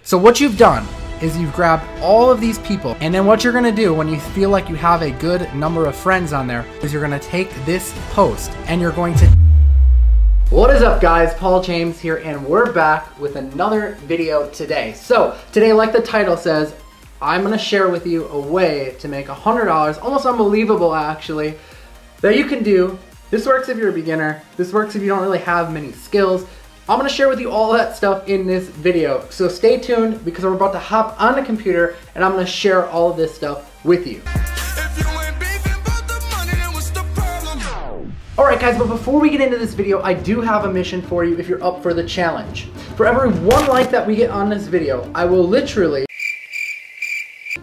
So what you've done is you've grabbed all of these people, and then what you're gonna do when you feel like you have a good number of friends on there is you're gonna take this post and you're going to... What is up guys, Paul James here, and we're back with another video today. So today, like the title says, I'm gonna share with you a way to make $100, almost unbelievable actually, that you can do. This works if you're a beginner, this works if you don't really have many skills. I'm gonna share with you all that stuff in this video. So stay tuned because we're about to hop on the computer and I'm gonna share all of this stuff with you. Alright guys, but before we get into this video, I do have a mission for you if you're up for the challenge. For every 1 like that we get on this video, I will literally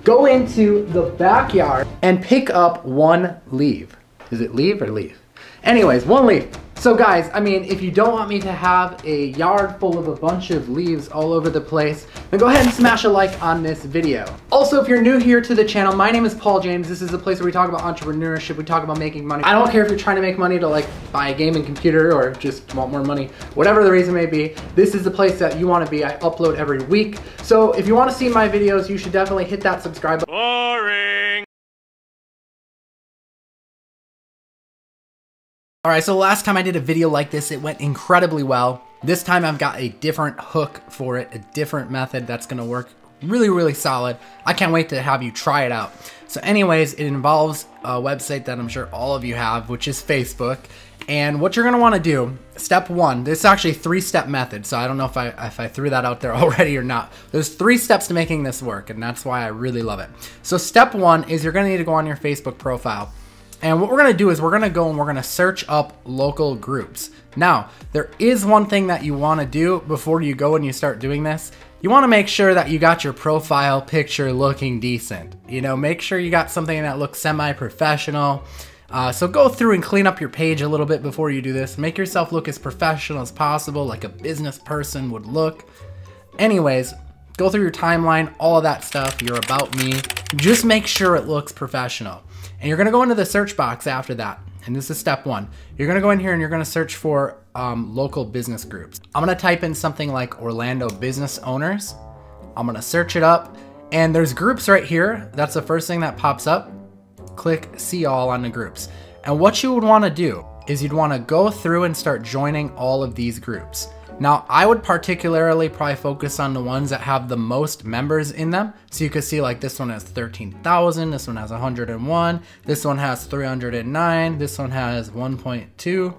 go into the backyard and pick up 1 leaf. Is it leaf or leaf? Anyways, 1 leaf. So guys, I mean, if you don't want me to have a yard full of a bunch of leaves all over the place, then go ahead and smash a like on this video. Also, if you're new here to the channel, my name is Paul James. This is a place where we talk about entrepreneurship, we talk about making money. I don't care if you're trying to make money to like buy a gaming computer or just want more money, whatever the reason may be, this is the place that you want to be. I upload every week. So if you want to see my videos, you should definitely hit that subscribe button. Boring. Alright, so last time I did a video like this, it went incredibly well. This time I've got a different hook for it, a different method that's gonna work really, really solid. I can't wait to have you try it out. So anyways, it involves a website that I'm sure all of you have, which is Facebook. And what you're gonna wanna do, step 1, this is actually a 3-step method, so I don't know if I threw that out there already or not. There's 3 steps to making this work, and that's why I really love it. So step 1 is you're gonna need to go on your Facebook profile. And what we're gonna do is we're gonna go and we're gonna search up local groups. Now, there is one thing that you wanna do before you go and you start doing this. You wanna make sure that you got your profile picture looking decent. You know, make sure you got something that looks semi-professional. So go through and clean up your page a little bit before you do this. Make yourself look as professional as possible, like a business person would look. Anyways, go through your timeline, all of that stuff, your about me. Just make sure it looks professional. And you're gonna go into the search box after that. And this is step 1. You're gonna go in here and you're gonna search for local business groups. I'm gonna type in something like Orlando business owners. I'm gonna search it up and there's groups right here. That's the first thing that pops up. Click see all on the groups. And what you would wanna do is you'd wanna go through and start joining all of these groups. Now, I would particularly probably focus on the ones that have the most members in them. So you can see like this one has 13,000, this one has 101, this one has 309, this one has 1.2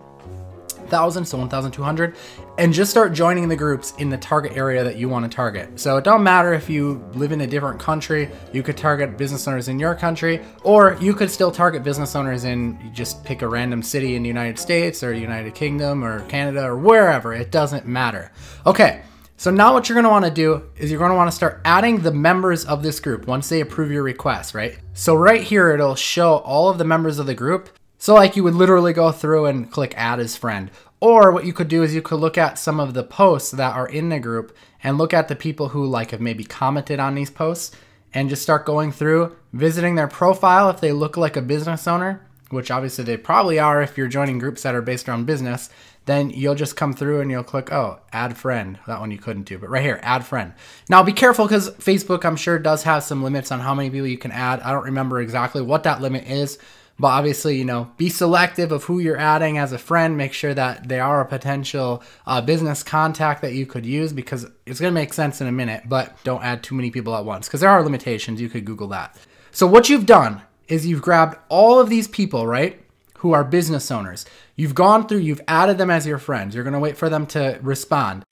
thousand, so 1,200, and just start joining the groups in the target area that you want to target. So it don't matter if you live in a different country, you could target business owners in your country, or you could still target business owners in, you just pick a random city in the United States or United Kingdom or Canada or wherever, it doesn't matter. Okay, so now what you're going to want to do is you're going to want to start adding the members of this group once they approve your request, right? So right here, it'll show all of the members of the group. So like you would literally go through and click add as friend. Or what you could do is you could look at some of the posts that are in the group and look at the people who like have maybe commented on these posts and just start going through, visiting their profile if they look like a business owner, which obviously they probably are if you're joining groups that are based around business. Then you'll just come through and you'll click, oh, add friend. That one you couldn't do, but right here, add friend. Now be careful because Facebook, I'm sure, does have some limits on how many people you can add. I don't remember exactly what that limit is. But obviously, you know, be selective of who you're adding as a friend. Make sure that they are a potential business contact that you could use because it's going to make sense in a minute, but don't add too many people at once because there are limitations. You could Google that. So what you've done is you've grabbed all of these people, right, who are business owners. You've gone through, you've added them as your friends. You're going to wait for them to respond.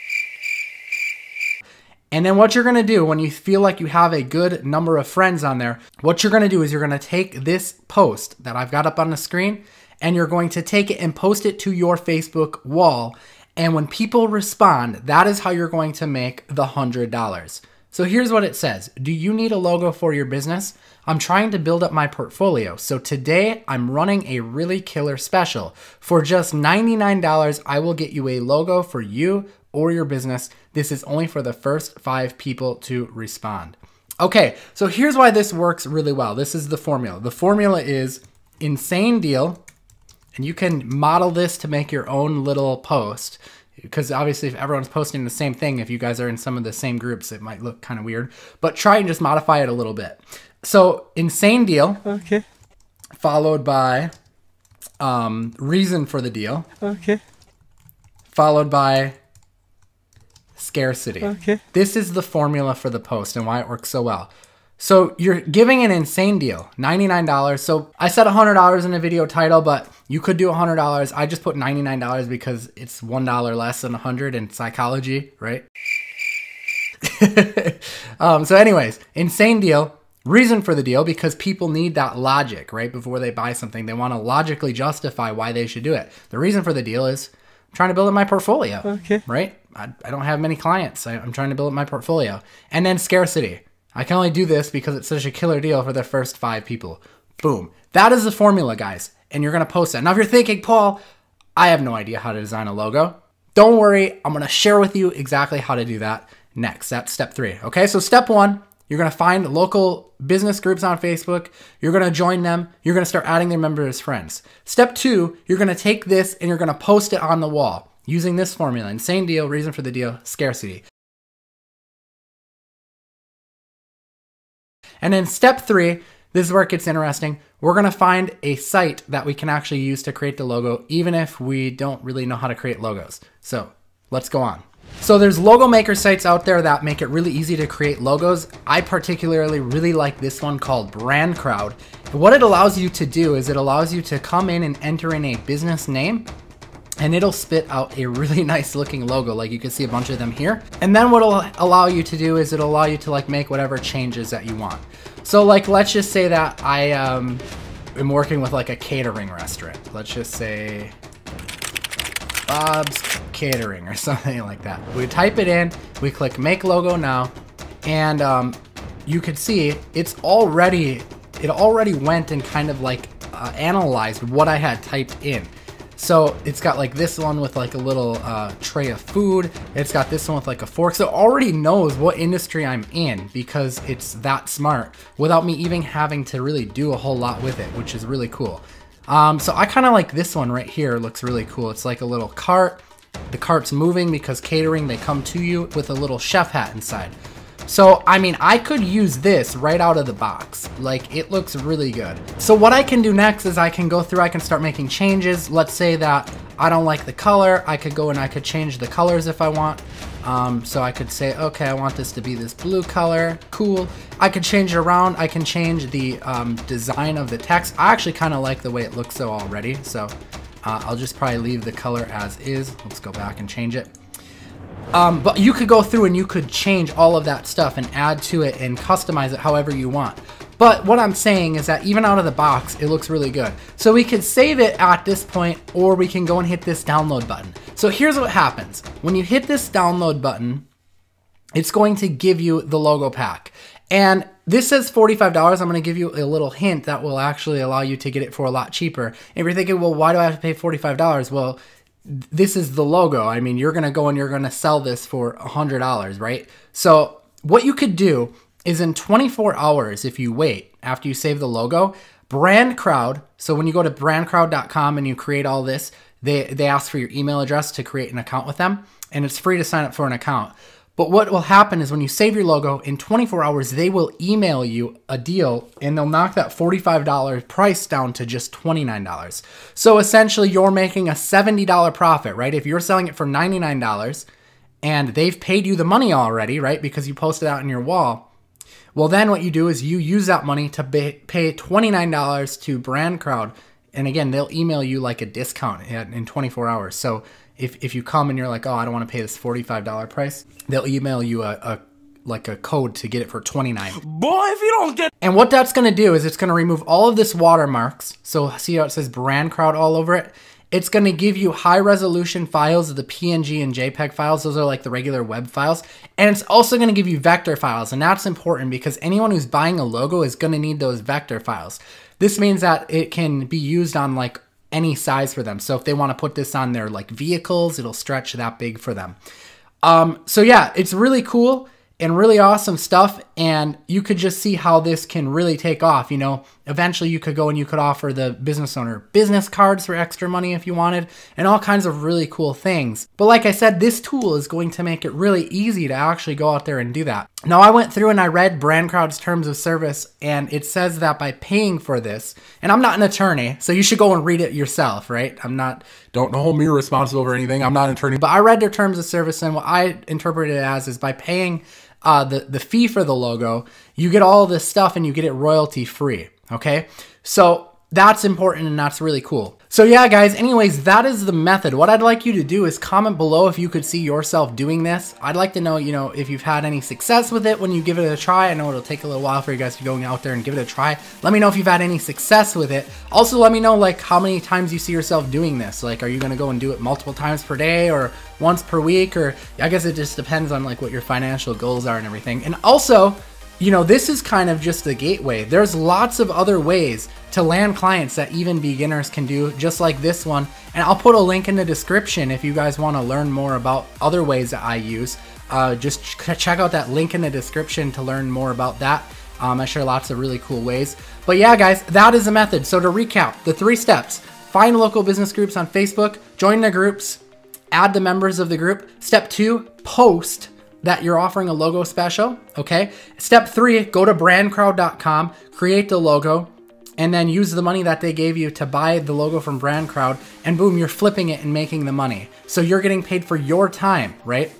And then what you're gonna do when you feel like you have a good number of friends on there, what you're gonna do is you're gonna take this post that I've got up on the screen and you're going to take it and post it to your Facebook wall. And when people respond, that is how you're going to make the $100. So here's what it says. Do you need a logo for your business? I'm trying to build up my portfolio. So today I'm running a really killer special. For just $99, I will get you a logo for you or your business. This is only for the first 5 people to respond. Okay, so here's why this works really well. This is the formula. The formula is insane deal, and you can model this to make your own little post. because obviously if everyone's posting the same thing, if you guys are in some of the same groups, it might look kind of weird, but try and just modify it a little bit. So insane deal. Okay. Followed by reason for the deal. Okay. Followed by scarcity. Okay. This is the formula for the post and why it works so well. So you're giving an insane deal, $99. So I said $100 in the video title, but you could do $100. I just put $99 because it's $1 less than 100 in psychology, right? So anyways, insane deal. Reason for the deal, because people need that logic, right? Before they buy something, they want to logically justify why they should do it. The reason for the deal is I'm trying to build up my portfolio, okay, right? I don't have many clients. I'm trying to build up my portfolio. And then scarcity. I can only do this because it's such a killer deal for the first 5 people. Boom. That is the formula, guys. And you're going to post that. Now, if you're thinking, Paul, I have no idea how to design a logo. Don't worry. I'm going to share with you exactly how to do that next. That's step 3. Okay, so step 1, you're going to find local business groups on Facebook. You're going to join them. You're going to start adding their members as friends. Step 2, you're going to take this and you're going to post it on the wall using this formula. Insane deal, reason for the deal, scarcity. And then step 3, this is where it gets interesting. We're going to find a site that we can actually use to create the logo, even if we don't really know how to create logos. So let's go on. So there's logo maker sites out there that make it really easy to create logos. I particularly really like this one called BrandCrowd. What it allows you to do is it allows you to come in and enter in a business name, and it'll spit out a really nice looking logo. Like you can see a bunch of them here. And then what it'll allow you to do is it'll allow you to like make whatever changes that you want. So like, let's just say that I am working with like a catering restaurant. Let's just say Bob's Catering or something like that. We type it in, we click make logo now, and you could see it already went and kind of like analyzed what I had typed in. So it's got like this one with like a little tray of food. It's got this one with like a fork. So it already knows what industry I'm in because it's that smart without me even having to really do a whole lot with it, which is really cool. So I kind of like this one right here. It looks really cool. It's like a little cart. The cart's moving because catering, they come to you with a little chef hat inside. So, I mean, I could use this right out of the box. Like, it looks really good. So what I can do next is I can go through, I can start making changes. Let's say that I don't like the color. I could go and I could change the colors if I want. So I could say, okay, I want this to be this blue color. Cool. I could change it around. I can change the design of the text. I actually kind of like the way it looks though already. So I'll just probably leave the color as is. Let's go back and change it. But you could go through and you could change all of that stuff and add to it and customize it however you want. But what I'm saying is that even out of the box, it looks really good. So we could save it at this point, or we can go and hit this download button. So here's what happens. When you hit this download button, it's going to give you the logo pack. And this says $45. I'm going to give you a little hint that will actually allow you to get it for a lot cheaper. If you're thinking, well, why do I have to pay $45? Well, this is the logo. I mean, you're going to go and you're going to sell this for $100, right? So what you could do is in 24 hours, if you wait after you save the logo, BrandCrowd, so when you go to brandcrowd.com and you create all this, they ask for your email address to create an account with them, and it's free to sign up for an account. But what will happen is when you save your logo, in 24 hours, they will email you a deal and they'll knock that $45 price down to just $29. So essentially you're making a $70 profit, right? If you're selling it for $99 and they've paid you the money already, right? Because you posted out on your wall. Well, then what you do is you use that money to pay $29 to BrandCrowd. And again, they'll email you like a discount in 24 hours. So if you come and you're like, oh, I don't want to pay this $45 price, they'll email you a code to get it for $29. Boy, if you don't get... And what that's going to do is it's going to remove all of this watermarks. So see how it says BrandCrowd all over it? It's going to give you high resolution files of the PNG and JPEG files. Those are like the regular web files. And it's also going to give you vector files. And that's important because anyone who's buying a logo is going to need those vector files. This means that it can be used on like any size for them. So if they want to put this on their like vehicles, it'll stretch that big for them. So yeah, it's really cool. and really awesome stuff. And you could just see how this can really take off. You know, eventually you could go and you could offer the business owner business cards for extra money if you wanted, and all kinds of really cool things. But like I said, this tool is going to make it really easy to actually go out there and do that. Now, I went through and I read BrandCrowd's terms of service, and it says that by paying for this, and I'm not an attorney, so you should go and read it yourself, right? Don't hold me responsible for anything. I'm not an attorney, but I read their terms of service, and what I interpreted it as is by paying the fee for the logo, you get all this stuff and you get it royalty free. Okay, so that's important and that's really cool. So yeah, guys, anyways, that is the method. What I'd like you to do is comment below if you could see yourself doing this. I'd like to know, you know, if you've had any success with it when you give it a try. I know it'll take a little while for you guys to go out there and give it a try. Let me know if you've had any success with it. Also, let me know like how many times you see yourself doing this. Like, are you gonna go and do it multiple times per day or once per week? Or I guess it just depends on like what your financial goals are and everything. And also, you know, this is kind of just the gateway. There's lots of other ways to land clients that even beginners can do, just like this one. And I'll put a link in the description if you guys want to learn more about other ways that I use. Just check out that link in the description to learn more about that. I share lots of really cool ways. But yeah, guys, that is the method. So to recap, the 3 steps: find local business groups on Facebook, join the groups, add the members of the group. Step 2, post that you're offering a logo special, okay? Step 3, go to brandcrowd.com, create the logo, and then use the money that they gave you to buy the logo from BrandCrowd, and boom, you're flipping it and making the money. So you're getting paid for your time, right?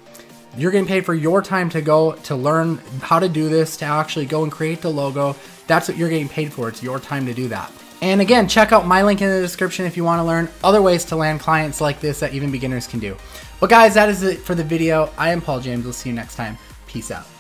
You're getting paid for your time to go to learn how to do this, to actually go and create the logo. That's what you're getting paid for. It's your time to do that. And again, check out my link in the description if you want to learn other ways to land clients like this that even beginners can do. But guys, that is it for the video. I am Paul James. We'll see you next time. Peace out.